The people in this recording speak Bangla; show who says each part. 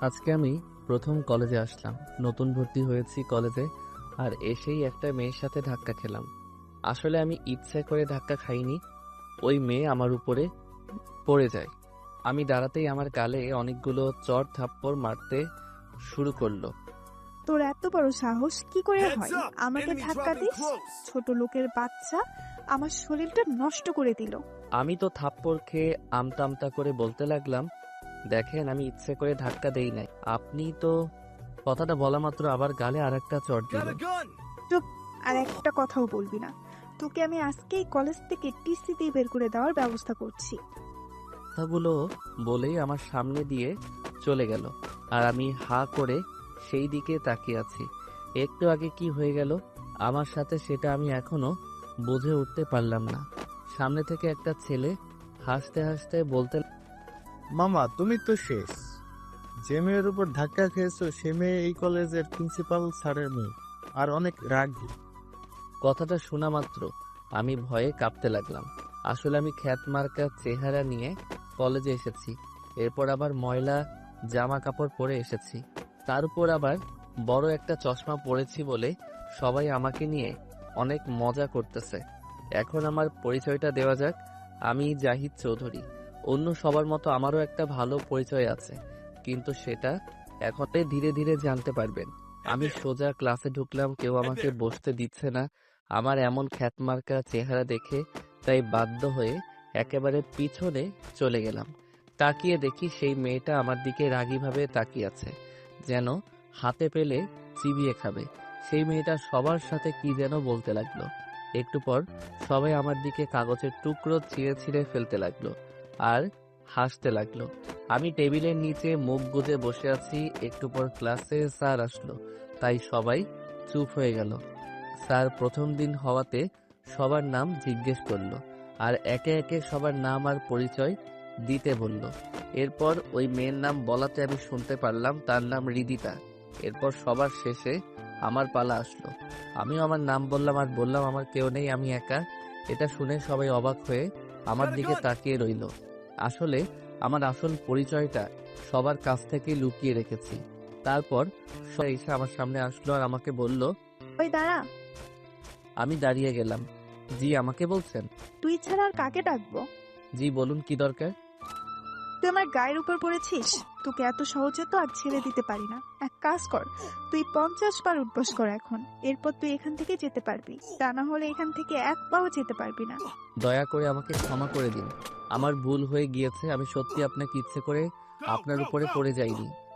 Speaker 1: আজকে আমি প্রথম কলেজে আসলাম। নতুন ভর্তি হয়েছি কলেজে, আর এসেই একটা মেয়ের সাথে ধাক্কা খেলাম। আসলে আমি ইচ্ছে করে ধাক্কা খাইনি, ওই মেয়ে আমার উপরে পড়ে যায়। আমি দাঁড়াতেই আমার গালে অনেকগুলো চড় থাপ্পড় মারতে শুরু করলো।
Speaker 2: তোর এত বড় সাহস কি করে
Speaker 3: Heads
Speaker 2: হয়
Speaker 3: up!
Speaker 2: আমাকে
Speaker 3: Enemy
Speaker 2: ধাক্কা
Speaker 3: dropping
Speaker 2: দিস?
Speaker 3: close!
Speaker 2: ছোট লোকের বাচ্চা আমার শরীরটা নষ্ট করে দিল।
Speaker 1: আমি তো থাপ্পড় খেয়ে আমতা আমতা করে বলতে লাগলাম, দেখেন আমি ইচ্ছে করে ধাক্কা দেই নাই। আপনি তো। কথাটা বলা মাত্র আবার গালে আরেকটা চড় দিল।
Speaker 3: Got a gun!
Speaker 2: চুপ, আর একটা কথাও বলবি না। তোকে আমি আজকেই কলেজ থেকে টিসি দিয়ে বের করে দেওয়ার ব্যবস্থা করছি।
Speaker 1: কথাগুলো বলেই আমার সামনে দিয়ে চলে গেল, আর আমি হা করে সেই দিকে তাকিয়ে আছি। একটু আগে কি হয়ে গেল আমার সাথে সেটা আমি এখনো বুঝে উঠতে পারলাম না। সামনে থেকে একটা ছেলে হাসতে হাসতে বলতে,
Speaker 4: মামা তুমি তো শেষ। যে মেয়ের উপর ধাক্কা খেয়েছো সে মেয়ে এই কলেজের প্রিন্সিপাল স্যারের মেয়ে, আর অনেক রাগী।
Speaker 1: কথাটা শোনা মাত্র আমি ভয়ে কাঁপতে লাগলাম। আসলে আমি খ্যাত মার্কা চেহারা নিয়ে কলেজে এসেছি, এরপর আবার ময়লা জামা কাপড় পরে এসেছি, তার উপর আবার বড় একটা চশমা পরেছি বলে সবাই আমাকে নিয়ে অনেক মজা করতেছে। এখন আমার পরিচয়টা দেওয়া যাক। আমি জাহিদ চৌধুরী। অন্য সবার মতো আমারও একটা ভালো পরিচয় আছে, কিন্তু সেটা এখন ধীরে ধীরে জানতে পারবেন। আমি সোজা ক্লাসে ঢুকলাম, কেউ আমাকে বসতে দিচ্ছে না আমার এমন খ্যাতমার্কা চেহারা দেখে, তাই বাধ্য হয়ে একেবারে পিছনে চলে গেলাম। তাকিয়ে দেখি সেই মেয়েটা আমার দিকে রাগীভাবে তাকিয়ে আছে, যেন হাতে পেলে চিবিয়ে খাবে। সেই মেয়েটা সবার সাথে কি যেন বলতে লাগলো। একটু পর সবাই আমার দিকে কাগজের টুকরো ছিঁড়ে ছিঁড়ে ফেলতে লাগলো আর হাসতে লাগলো। আমি টেবিলের নিচে মুখ গুজে বসে আছি। একটু পর ক্লাসে স্যার আসলো, তাই সবাই চুপ হয়ে গেল। স্যার প্রথম দিন হওয়াতে সবার নাম জিজ্ঞেস করলো, আর একে একে সবার নাম আর পরিচয় দিতে বলল। এরপর ওই মেয়ের নাম বলাতে আমি শুনতে পারলাম তার নাম হৃদিতা। এরপর সবার শেষে আমার পালা আসলো। আমিও আমার নাম বললাম আর বললাম আমার কেউ নেই, আমি একা। এটা শুনে সবাই অবাক হয়ে আমার দিকে তাকিয়ে রইল। আসলে আমার আসল পরিচয়টা সবার কাছ থেকে লুকিয়ে রেখেছি। তারপর সবাই এসে আমার সামনে আসলো আর আমাকে বলল।
Speaker 2: ওই দাঁড়া,
Speaker 1: আমি দাঁড়িয়ে গেলাম। জি, আমাকে বলছেন?
Speaker 2: তুই ছাড়া আর কাকে ডাকবো?
Speaker 1: জি বলুন, কি দরকার?
Speaker 2: তুই আমার গায়ের উপর পড়েছিস, তোকে এত সহজে তো আর ছেড়ে দিতে পারি না। এক কাজ কর, তুই 50 বার উঠবস কর এখন, এরপর তুই এখান থেকে যেতে পারবি, তা না হলে এখান থেকে এক পাও যেতে পারবি না।
Speaker 1: দয়া করে আমাকে ক্ষমা করে দিন, আমার ভুল হয়ে গিয়েছে। আমি সত্যি আপনাকে ইচ্ছে করে
Speaker 3: Go,
Speaker 1: আপনার
Speaker 3: go,
Speaker 1: উপরে
Speaker 3: go!
Speaker 1: পড়ে যাইনি।